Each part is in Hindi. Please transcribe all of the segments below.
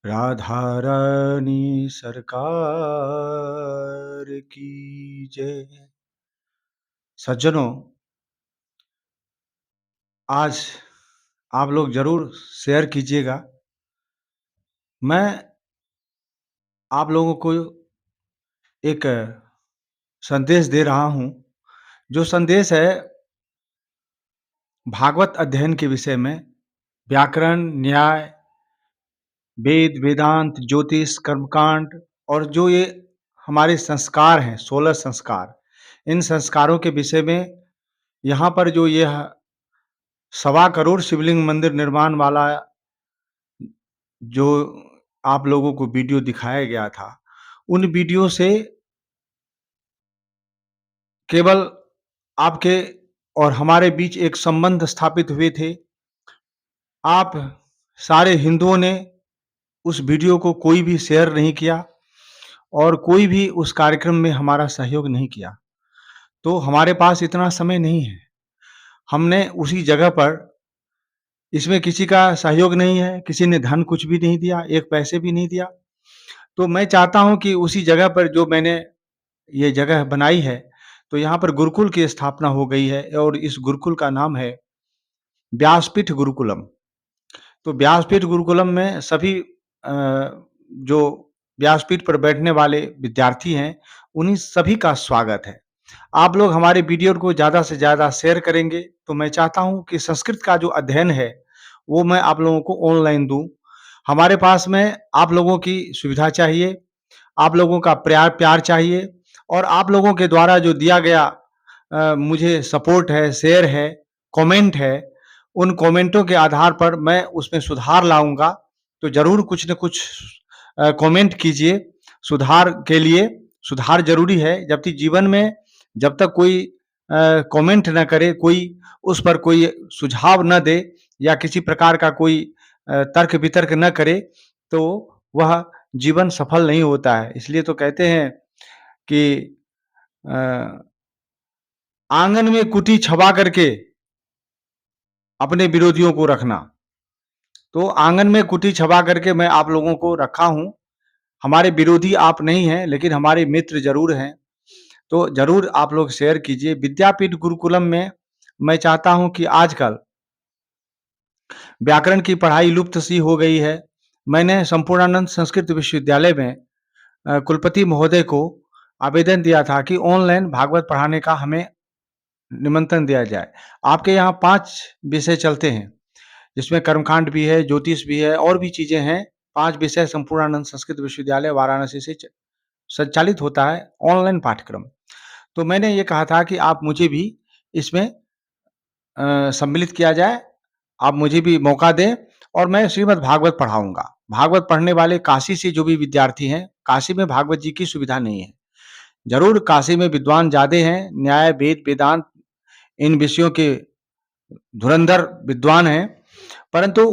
राधा रानी सरकार की जय। सज्जनों, आज आप लोग ज़रूर शेयर कीजिएगा। मैं आप लोगों को एक संदेश दे रहा हूँ, जो संदेश है भागवत अध्ययन के विषय में। व्याकरण, न्याय, वेद, वेदांत, ज्योतिष, कर्मकांड और जो ये हमारे संस्कार हैं, 16 संस्कार, इन संस्कारों के विषय में यहाँ पर जो यह सवा करोड़ शिवलिंग मंदिर निर्माण वाला जो आप लोगों को वीडियो दिखाया गया था, उन वीडियो से केवल आपके और हमारे बीच एक संबंध स्थापित हुए थे। आप सारे हिंदुओं ने उस वीडियो को कोई भी शेयर नहीं किया और कोई भी उस कार्यक्रम में हमारा सहयोग नहीं किया। तो हमारे पास इतना समय नहीं है। हमने उसी जगह पर इसमें किसी का सहयोग नहीं है, किसी ने धन कुछ भी नहीं दिया, एक पैसे भी नहीं दिया। तो मैं चाहता हूँ कि उसी जगह पर जो मैंने ये जगह बनाई है, तो यहाँ पर गुरुकुल की स्थापना हो गई है और इस गुरुकुल का नाम है व्यासपीठ गुरुकुलम। तो व्यासपीठ गुरुकुलम में सभी जो व्यासपीठ पर बैठने वाले विद्यार्थी हैं, उन्हीं सभी का स्वागत है। आप लोग हमारे वीडियो को ज़्यादा से ज़्यादा शेयर करेंगे, तो मैं चाहता हूँ कि संस्कृत का जो अध्ययन है, वो मैं आप लोगों को ऑनलाइन दूँ। हमारे पास में आप लोगों की सुविधा चाहिए, आप लोगों का प्यार चाहिए और आप लोगों के द्वारा जो दिया गया मुझे सपोर्ट है, शेयर है, कमेंट है, उन कमेंटों के आधार पर मैं उसमें सुधार लाऊँगा। तो ज़रूर कुछ न कुछ कमेंट कीजिए सुधार के लिए। सुधार ज़रूरी है, जबकि जीवन में जब तक कोई कमेंट ना करे, कोई उस पर कोई सुझाव ना दे या किसी प्रकार का कोई तर्क-वितर्क ना करे, तो वह जीवन सफल नहीं होता है। इसलिए तो कहते हैं कि अ, आंगन में कुटी छपा करके अपने विरोधियों को रखना। तो आंगन में कुटी छपा करके मैं आप लोगों को रखा हूँ। हमारे विरोधी आप नहीं हैं, लेकिन हमारे मित्र ज़रूर हैं। तो ज़रूर आप लोग शेयर कीजिए। विद्यापीठ गुरुकुलम में मैं चाहता हूँ कि आजकल व्याकरण की पढ़ाई लुप्त सी हो गई है। मैंने संपूर्णानंद संस्कृत विश्वविद्यालय में कुलपति महोदय को आवेदन दिया था कि ऑनलाइन भागवत पढ़ाने का हमें निमंत्रण दिया जाए। आपके यहाँ 5 विषय चलते हैं, जिसमें कर्मकांड भी है, ज्योतिष भी है और भी चीज़ें हैं। 5 विषय संपूर्णानंद संस्कृत विश्वविद्यालय वाराणसी से संचालित होता है ऑनलाइन पाठ्यक्रम। तो मैंने ये कहा था कि आप मुझे भी इसमें सम्मिलित किया जाए, आप मुझे भी मौका दें और मैं श्रीमद् भागवत पढ़ाऊँगा। भागवत पढ़ने वाले काशी से जो भी विद्यार्थी हैं, काशी में भागवत जी की सुविधा नहीं है। ज़रूर काशी में विद्वान ज़्यादा हैं, न्याय, वेद, वेदांत इन विषयों के धुरंधर विद्वान हैं, परंतु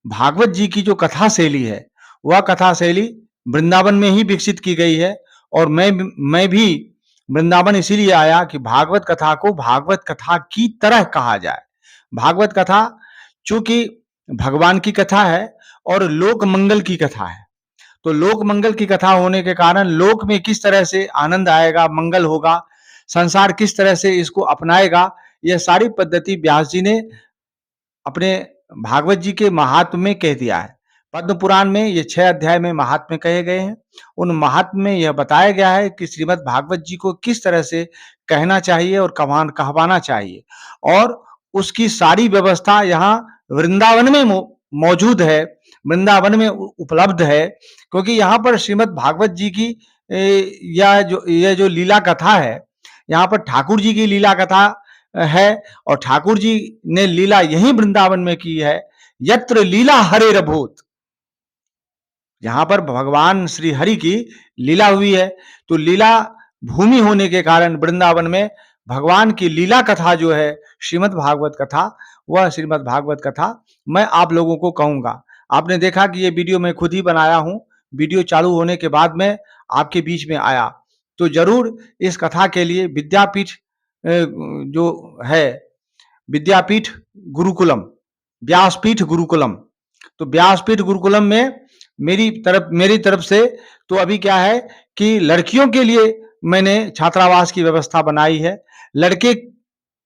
भागवत जी की जो कथा शैली है, वह कथा शैली वृंदावन में ही विकसित की गई है और मैं भी वृंदावन इसीलिए आया कि भागवत कथा को भागवत कथा की तरह कहा जाए। भागवत कथा चूँकि भगवान की कथा है और लोक मंगल की कथा है, तो लोक मंगल की कथा होने के कारण लोक में किस तरह से आनंद आएगा, मंगल होगा, संसार किस तरह से इसको अपनाएगा, यह सारी पद्धति व्यास जी ने अपने भागवत जी के महात्म्य में कह दिया है। पद्म पुराण में ये 6 अध्याय में महात्म्य कहे गए हैं। उन महात्म्य में यह बताया गया है कि श्रीमद् भागवत जी को किस तरह से कहना चाहिए और कहवाना चाहिए और उसकी सारी व्यवस्था यहाँ वृंदावन में मौजूद है, वृंदावन में उपलब्ध है, क्योंकि यहाँ पर श्रीमद् भागवत जी की यह जो लीला कथा है, यहाँ पर ठाकुर जी की लीला कथा है और ठाकुर जी ने लीला यही वृंदावन में की है। यत्र लीला हरे रभूत, यहाँ पर भगवान श्री हरि की लीला हुई है। तो लीला भूमि होने के कारण वृंदावन में भगवान की लीला कथा जो है श्रीमद् भागवत कथा, वह श्रीमद् भागवत कथा मैं आप लोगों को कहूँगा। आपने देखा कि ये वीडियो मैं खुद ही बनाया हूँ। वीडियो चालू होने के बाद में आपके बीच में आया। तो ज़रूर इस कथा के लिए विद्यापीठ जो है विद्यापीठ गुरुकुलम, व्यासपीठ गुरुकुलम, तो व्यासपीठ गुरुकुलम में मेरी तरफ से तो अभी क्या है कि लड़कियों के लिए मैंने छात्रावास की व्यवस्था बनाई है। लड़के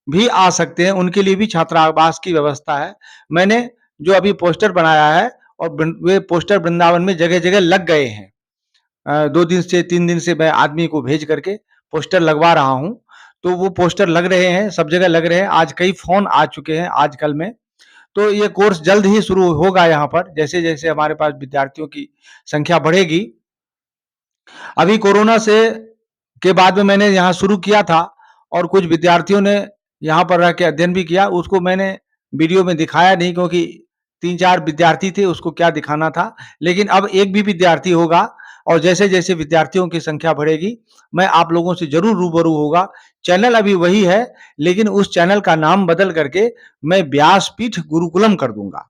भी आ सकते हैं, उनके लिए भी छात्रावास की व्यवस्था है। मैंने जो अभी पोस्टर बनाया है और वे पोस्टर वृंदावन में जगह-जगह लग गए हैं। 2 दिन से 3 दिन से मैं आदमी को भेज करके पोस्टर लगवा रहा हूँ। तो वो पोस्टर लग रहे हैं, सब जगह लग रहे हैं। आज कई फ़ोन आ चुके हैं आजकल में। तो ये कोर्स जल्द ही शुरू होगा यहाँ पर, जैसे-जैसे हमारे पास विद्यार्थियों की संख्या बढ़ेगी। अभी कोरोना से के बाद में मैंने यहाँ शुरू किया था और कुछ विद्यार्थियों ने यहाँ पर रह के अध्ययन भी किया। उसको मैंने वीडियो में दिखाया नहीं, क्योंकि 3-4 विद्यार्थी थे, उसको क्या दिखाना था। लेकिन अब एक भी विद्यार्थी होगा और जैसे-जैसे विद्यार्थियों की संख्या बढ़ेगी, मैं आप लोगों से ज़रूर रूबरू होगा। चैनल अभी वही है, लेकिन उस चैनल का नाम बदल करके मैं व्यासपीठ गुरुकुलम कर दूँगा।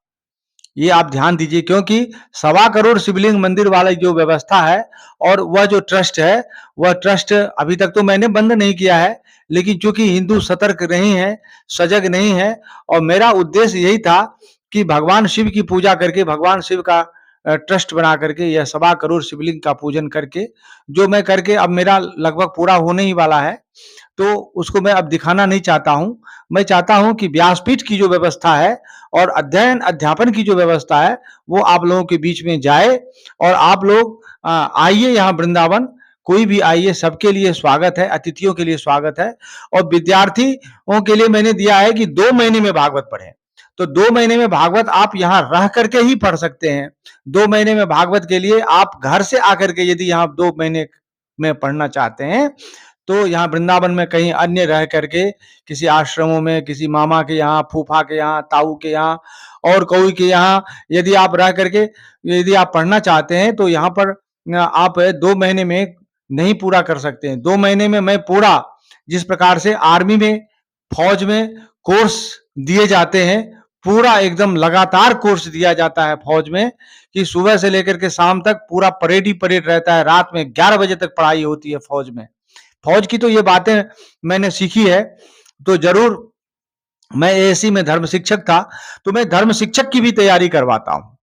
ये आप ध्यान दीजिए, क्योंकि 1.25 करोड़ शिवलिंग मंदिर वाली जो व्यवस्था है और वह जो ट्रस्ट है, वह ट्रस्ट अभी तक तो मैंने बंद नहीं किया है, लेकिन चूंकि हिंदू सतर्क नहीं है, सजग नहीं है, और मेरा उद्देश्य यही था कि भगवान शिव की पूजा करके, भगवान शिव का ट्रस्ट बना करके, यह 1.25 करोड़ शिवलिंग का पूजन करके, जो मैं करके अब मेरा लगभग पूरा होने ही वाला है, तो उसको मैं अब दिखाना नहीं चाहता हूँ। मैं चाहता हूँ कि व्यासपीठ की जो व्यवस्था है और अध्ययन अध्यापन की जो व्यवस्था है, वो आप लोगों के बीच में जाए और आप लोग आइए यहाँ वृंदावन, कोई भी आइए, सबके लिए स्वागत है, अतिथियों के लिए स्वागत है। और विद्यार्थियों के लिए मैंने दिया है कि 2 महीने में भागवत पढ़ें। तो 2 महीने में भागवत आप यहाँ रह करके ही पढ़ सकते हैं। 2 महीने में भागवत के लिए आप घर से आकर के यदि यहाँ 2 महीने में पढ़ना चाहते हैं, तो यहाँ वृंदावन में कहीं अन्य रह करके, किसी आश्रमों में, किसी मामा के यहाँ, फूफा के यहाँ, ताऊ के यहाँ और कोई के यहाँ यदि आप रह करके यदि आप पढ़ना चाहते हैं, तो यहाँ पर आप 2 महीने में नहीं पूरा कर सकते हैं। 2 महीने में मैं पूरा, जिस प्रकार से आर्मी में, फौज में कोर्स दिए जाते हैं, पूरा एकदम लगातार कोर्स दिया जाता है फौज में, कि सुबह से लेकर के शाम तक पूरा परेड ही परेड रहता है। रात में 11 बजे तक पढ़ाई होती है फौज में। फौज की तो ये बातें मैंने सीखी है। तो जरूर, मैं एएससी में धर्म शिक्षक था, तो मैं धर्म शिक्षक की भी तैयारी करवाता हूँ।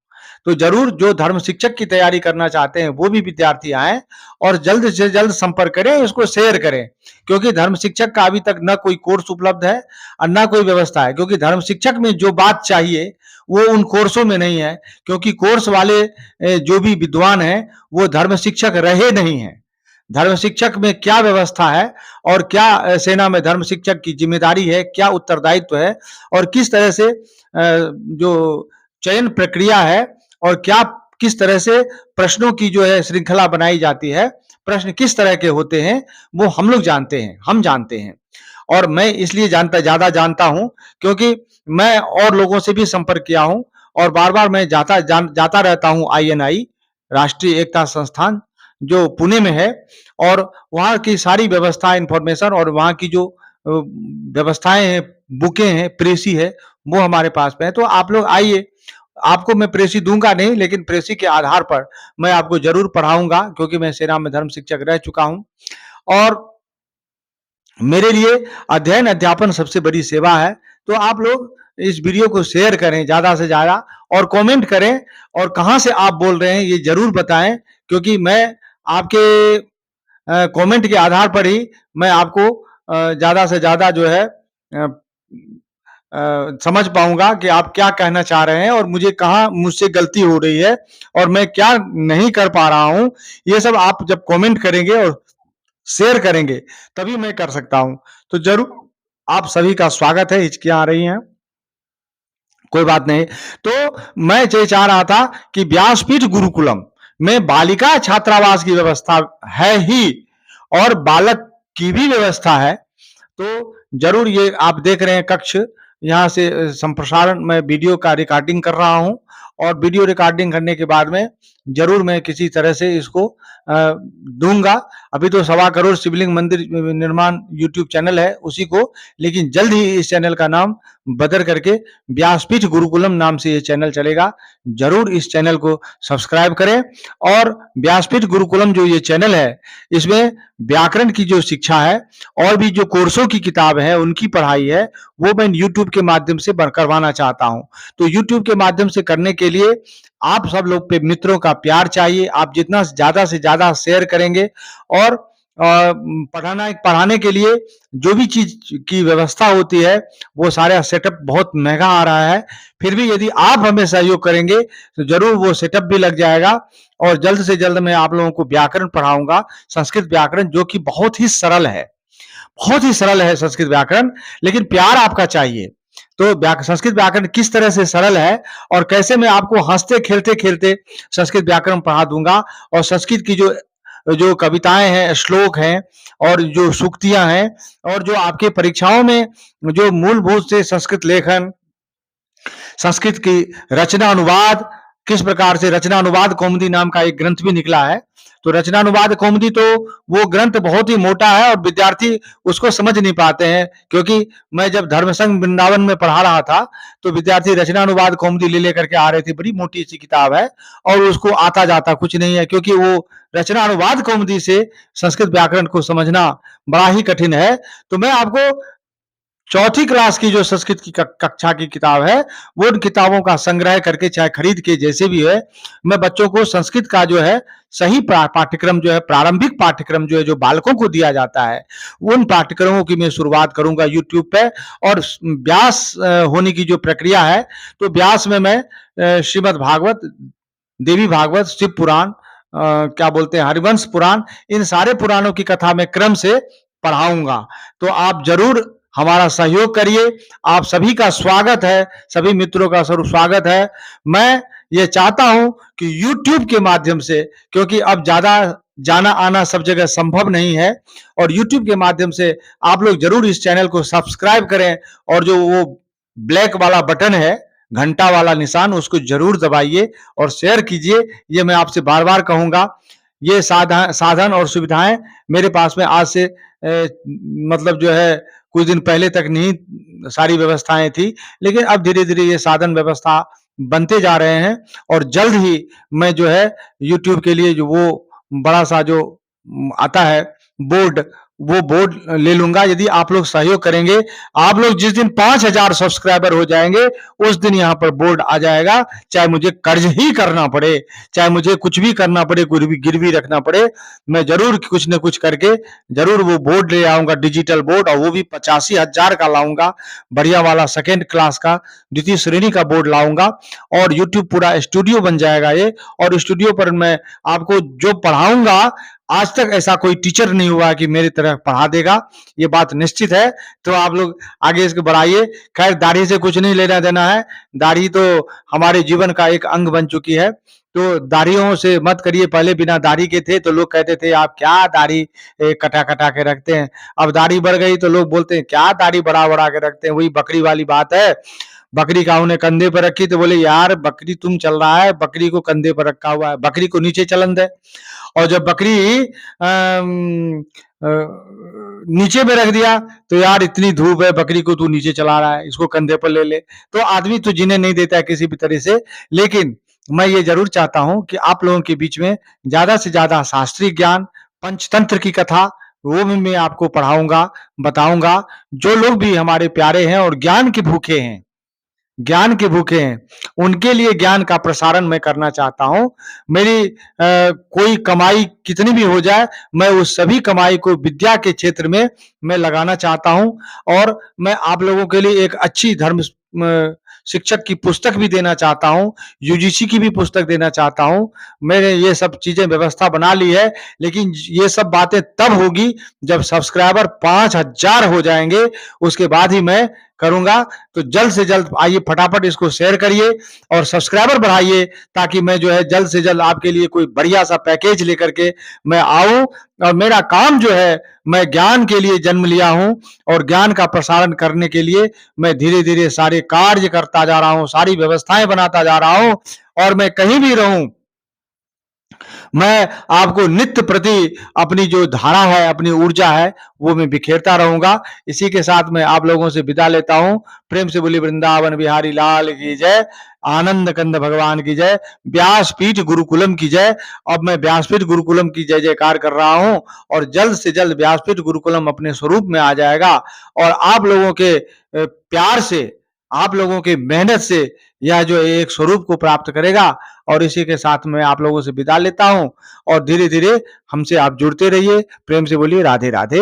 तो जरूर जो धर्म शिक्षक की तैयारी करना चाहते हैं, वो भी विद्यार्थी आए और जल्द से जल्द संपर्क करें, इसको शेयर करें, क्योंकि धर्म शिक्षक का अभी तक न कोई कोर्स उपलब्ध है और न कोई व्यवस्था है। क्योंकि धर्म शिक्षक में जो बात चाहिए वो उन कोर्सों में नहीं है, क्योंकि कोर्स वाले जो भी विद्वान हैं, वो धर्म शिक्षक रहे नहीं हैं। धर्म शिक्षक में क्या व्यवस्था है और क्या सेना में धर्म शिक्षक की जिम्मेदारी है, क्या उत्तरदायित्व है, और किस तरह से जो चयन प्रक्रिया है और क्या किस तरह से प्रश्नों की जो है श्रृंखला बनाई जाती है, प्रश्न किस तरह के होते हैं, वो हम लोग जानते हैं, हम जानते हैं। और मैं इसलिए ज़्यादा जानता हूँ क्योंकि मैं और लोगों से भी संपर्क किया हूँ और बार-बार मैं जाता रहता हूँ INI, राष्ट्रीय एकता संस्थान, जो पुणे में है, और वहाँ की सारी व्यवस्था, इन्फॉर्मेशन और वहाँ की जो व्यवस्थाएं हैं, बुकें हैं, प्रेसी है, वो हमारे पास में है। तो आप लोग आइए, आपको मैं प्रेसी दूंगा नहीं, लेकिन प्रेसी के आधार पर मैं आपको जरूर पढ़ाऊंगा, क्योंकि मैं सेना में धर्म शिक्षक रह चुका हूं और मेरे लिए अध्ययन अध्यापन सबसे बड़ी सेवा है। तो आप लोग इस वीडियो को शेयर करें ज़्यादा से ज़्यादा और कमेंट करें, और कहाँ से आप बोल रहे हैं ये ज़रूर बताएं, क्योंकि मैं आपके कमेंट के आधार पर ही मैं आपको ज़्यादा से ज़्यादा जो है समझ पाऊंगा कि आप क्या कहना चाह रहे हैं और मुझे कहाँ मुझसे गलती हो रही है और मैं क्या नहीं कर पा रहा हूँ। ये सब आप जब कमेंट करेंगे और शेयर करेंगे, तभी मैं कर सकता हूँ। तो जरूर आप सभी का स्वागत है। हिचकियां आ रही हैं, कोई बात नहीं। तो मैं ये चाह रहा था कि व्यासपीठ गुरुकुलम में बालिका छात्रावास की व्यवस्था है ही और बालक की भी व्यवस्था है। तो जरूर ये आप देख रहे हैं कक्ष, यहाँ से संप्रसारण, मैं वीडियो का रिकॉर्डिंग कर रहा हूँ और वीडियो रिकॉर्डिंग करने के बाद में जरूर मैं किसी तरह से इसको दूंगा। अभी तो 1.25 करोड़ शिवलिंग मंदिर निर्माण यूट्यूब चैनल है उसी को, लेकिन जल्द ही इस चैनल का नाम बदल करके व्यासपीठ गुरुकुलम नाम से ये चैनल चलेगा। जरूर इस चैनल को सब्सक्राइब करें। और व्यासपीठ गुरुकुलम जो ये चैनल है, इसमें व्याकरण की जो शिक्षा है और भी जो कोर्सों की किताब है, उनकी पढ़ाई है, वो मैं यूट्यूब के माध्यम से करवाना चाहता हूँ। तो यूट्यूब के माध्यम से करने के लिए आप सब लोग पे मित्रों का प्यार चाहिए। आप जितना ज़्यादा से ज़्यादा शेयर करेंगे और पढ़ाने के लिए जो भी चीज़ की व्यवस्था होती है, वो सारा सेटअप बहुत महँगा आ रहा है। फिर भी यदि आप हमें सहयोग करेंगे, तो ज़रूर वो सेटअप भी लग जाएगा और जल्द से जल्द मैं आप लोगों को व्याकरण पढ़ाऊँगा, संस्कृत व्याकरण जो कि बहुत ही सरल है। बहुत ही सरल है संस्कृत व्याकरण, लेकिन प्यार आपका चाहिए। तो संस्कृत व्याकरण किस तरह से सरल है और कैसे मैं आपको हंसते खेलते खेलते संस्कृत व्याकरण पढ़ा दूंगा और संस्कृत की जो जो कविताएं हैं, श्लोक हैं और जो सूक्तियां हैं और जो आपके परीक्षाओं में जो मूलभूत से संस्कृत लेखन, संस्कृत की रचना अनुवाद, किस प्रकार से रचना अनुवाद कौमुदी नाम का एक ग्रंथ भी निकला है। तो रचना अनुवाद कौमुदी तो वो ग्रंथ बहुत ही मोटा है और विद्यार्थी उसको समझ नहीं पाते हैं, क्योंकि मैं जब धर्मसंघ वृंदावन में पढ़ा रहा था तो विद्यार्थी रचना अनुवाद कौमुदी ले लेकर के आ रहे थे। बड़ी मोटी सी किताब है और उसको आता जाता कुछ नहीं है, क्योंकि वो रचना अनुवाद कौमुदी से संस्कृत व्याकरण को समझना बड़ा ही कठिन है। तो मैं आपको चौथी क्लास की जो संस्कृत की कक्षा की किताब है, वो उन किताबों का संग्रह करके चाहे खरीद के जैसे भी है, मैं बच्चों को संस्कृत का जो है सही पाठ्यक्रम जो है, प्रारंभिक पाठ्यक्रम जो है, जो बालकों को दिया जाता है, उन पाठ्यक्रमों की मैं शुरुआत करूंगा यूट्यूब पे। और व्यास होने की जो प्रक्रिया है, तो व्यास में मैं श्रीमद् भागवत, देवी भागवत, शिव पुराण, क्या बोलते हैं, हरिवंश पुराण, इन सारे पुराणों की कथा में क्रम से पढ़ाऊंगा। तो आप जरूर हमारा सहयोग करिए। आप सभी का स्वागत है, सभी मित्रों का स्वरूप स्वागत है। मैं ये चाहता हूं कि YouTube के माध्यम से, क्योंकि अब ज्यादा जाना आना सब जगह संभव नहीं है, और YouTube के माध्यम से आप लोग जरूर इस चैनल को सब्सक्राइब करें और जो वो ब्लैक वाला बटन है, घंटा वाला निशान, उसको जरूर दबाइए और शेयर कीजिए। ये मैं आपसे बार बार कहूंगा। ये साधन और सुविधाएं मेरे पास में आज से मतलब जो है कुछ दिन पहले तक नहीं सारी व्यवस्थाएं थी, लेकिन अब धीरे धीरे ये साधन व्यवस्था बनते जा रहे हैं और जल्द ही मैं जो है YouTube के लिए जो वो बड़ा सा जो आता है बोर्ड, वो बोर्ड ले लूंगा। यदि आप लोग सहयोग करेंगे, आप लोग जिस दिन 5,000 सब्सक्राइबर हो जाएंगे, उस दिन यहाँ पर बोर्ड आ जाएगा। चाहे मुझे कर्ज ही करना पड़े, चाहे मुझे कुछ भी करना पड़े, कुछ भी गिरवी रखना पड़े, मैं जरूर कुछ न कुछ करके जरूर वो बोर्ड ले आऊंगा, डिजिटल बोर्ड, और वो भी 85,000 का लाऊंगा, बढ़िया वाला सेकेंड क्लास का, द्वितीय श्रेणी का बोर्ड लाऊंगा। और यूट्यूब पूरा स्टूडियो बन जाएगा ये, और स्टूडियो पर मैं आपको जो पढ़ाऊंगा, आज तक ऐसा कोई टीचर नहीं हुआ कि मेरी तरह पढ़ा देगा, ये बात निश्चित है। तो आप लोग आगे इसको बढ़ाइए। खैर, दाढ़ी से कुछ नहीं लेना देना है, दाढ़ी तो हमारे जीवन का एक अंग बन चुकी है। तो दाढ़ियों से मत करिए। पहले बिना दाढ़ी के थे तो लोग कहते थे आप क्या दाढ़ी कटा कटा के रखते हैं। अब दाढ़ी बढ़ गई तो लोग बोलते हैं क्या दाढ़ी बढ़ा बढ़ा के रखते हैं। वही बकरी वाली बात है। बकरी का उन्हें कंधे पर रखी तो बोले यार बकरी तुम चल रहा है, बकरी को कंधे पर रखा हुआ है, बकरी को नीचे चलन दे। और जब बकरी नीचे में रख दिया तो यार इतनी धूप है, बकरी को तू नीचे चला रहा है, इसको कंधे पर ले ले। तो आदमी तो जीने नहीं देता है किसी भी तरह से। लेकिन मैं ये जरूर चाहता हूं कि आप लोगों के बीच में ज्यादा से ज्यादा शास्त्रीय ज्ञान, पंचतंत्र की कथा, वो भी मैं आपको पढ़ाऊंगा, बताऊंगा। जो लोग भी हमारे प्यारे हैं और ज्ञान के भूखे हैं, ज्ञान के भूखे हैं, उनके लिए ज्ञान का प्रसारण मैं करना चाहता हूं। मेरी कोई कमाई कितनी भी हो जाए, मैं उस सभी कमाई को विद्या के क्षेत्र में मैं लगाना चाहता हूं। और मैं आप लोगों के लिए एक अच्छी धर्म शिक्षक की पुस्तक भी देना चाहता हूं, यूजीसी की भी पुस्तक देना चाहता हूं। मैंने ये सब चीजें व्यवस्था बना ली है, लेकिन ये सब बातें तब होगी जब सब्सक्राइबर 5,000 हो जाएंगे, उसके बाद ही मैं करूंगा। तो जल्द से जल्द आइए, फटाफट इसको शेयर करिए और सब्सक्राइबर बढ़ाइए, ताकि मैं जो है जल्द से जल्द आपके लिए कोई बढ़िया सा पैकेज लेकर के मैं आऊं। और मेरा काम जो है, मैं ज्ञान के लिए जन्म लिया हूं और ज्ञान का प्रसारण करने के लिए मैं धीरे धीरे सारे कार्य करता जा रहा हूं, सारी व्यवस्थाएं बनाता जा रहा हूं। और मैं कहीं भी रहूं, मैं आपको नित्य प्रति अपनी जो धारा है, अपनी ऊर्जा है, वो मैं बिखेरता रहूंगा। इसी के साथ मैं आप लोगों से विदा लेता हूं। प्रेम से बोली वृंदावन बिहारी लाल की जय, आनंद कंद भगवान की जय, व्यासपीठ गुरुकुलम की जय। अब मैं व्यासपीठ गुरुकुलम की जय जयकार कर रहा हूं और जल्द से जल्द व्यासपीठ गुरुकुलम अपने स्वरूप में आ जाएगा। और आप लोगों के प्यार से, आप लोगों की मेहनत से यह जो एक स्वरूप को प्राप्त करेगा। और इसी के साथ मैं आप लोगों से विदा लेता हूँ और धीरे-धीरे हमसे आप जुड़ते रहिए। प्रेम से बोलिए राधे-राधे।